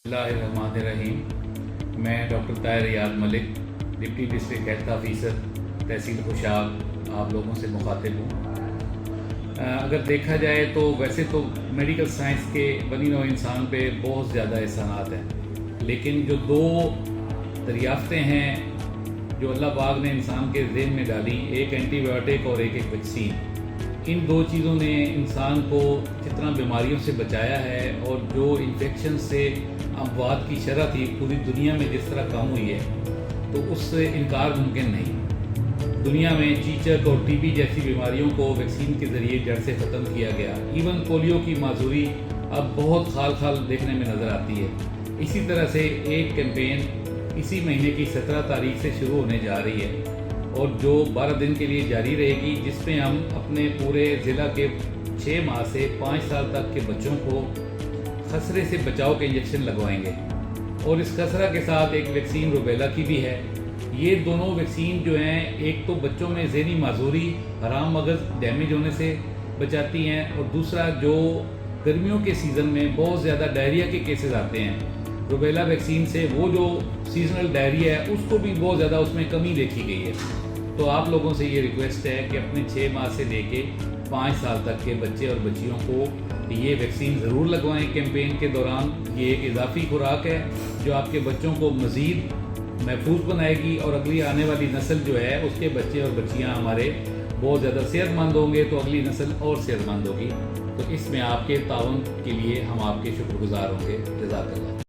बिस्मिल्लाहिर्रहमानिर्रहीम। मैं doctor Tahir Riyad Malik, deputy district health officer tehsil Khushab आप लोगों से मुखातिब हूँ। अगर देखा जाए तो वैसे तो मेडिकल साइंस के बनी नौ इंसान पे बहुत ज़्यादा एहसानात हैं, लेकिन जो दो दरियाफ्तें हैं जो अल्लाह पाक ने इंसान के ज़हन में डाली, एक एंटीबायोटिक और एक वैक्सीन, इन दो चीज़ों ने इंसान को जितना बीमारियों से बचाया है और जो इन्फेक्शन से अमवात की शरह थी पूरी दुनिया में जिस तरह कम हुई है, तो उससे इनकार मुमकिन नहीं। दुनिया में चीचक और टीबी जैसी बीमारियों को वैक्सीन के ज़रिए जड़ से ख़त्म किया गया। इवन पोलियो की माजूरी अब बहुत खाल खाल देखने में नज़र आती है। इसी तरह से एक कैंपेन इसी महीने की 17 तारीख से शुरू होने जा रही है और जो 12 दिन के लिए जारी रहेगी, जिसमें हम अपने पूरे ज़िला के 6 माह से 5 साल तक के बच्चों को खसरे से बचाव के इंजेक्शन लगवाएंगे। और इस खसरा के साथ एक वैक्सीन रूबेला की भी है। ये दोनों वैक्सीन जो हैं, एक तो बच्चों में ज़हनी माजूरी, हराम मगज़ डैमेज होने से बचाती हैं, और दूसरा जो गर्मियों के सीज़न में बहुत ज़्यादा डायरिया के केसेस आते हैं, रूबेला वैक्सीन से वो जो सीजनल डायरिया है उसको भी बहुत ज़्यादा उसमें कमी देखी गई है। तो आप लोगों से ये रिक्वेस्ट है कि अपने 6 माह से लेके 5 साल तक के बच्चे और बच्चियों को ये वैक्सीन ज़रूर लगवाएं कैंपेन के दौरान। ये एक इजाफी खुराक है जो आपके बच्चों को मज़ीद महफूज बनाएगी, और अगली आने वाली नस्ल जो है उसके बच्चे और बच्चियाँ हमारे बहुत ज़्यादा सेहतमंद होंगे, तो अगली नस्ल और सेहतमंद होगी। तो इसमें आपके ताउन के लिए हम आपके शुक्रगुजार होंगे। जज़ाकल्लाह।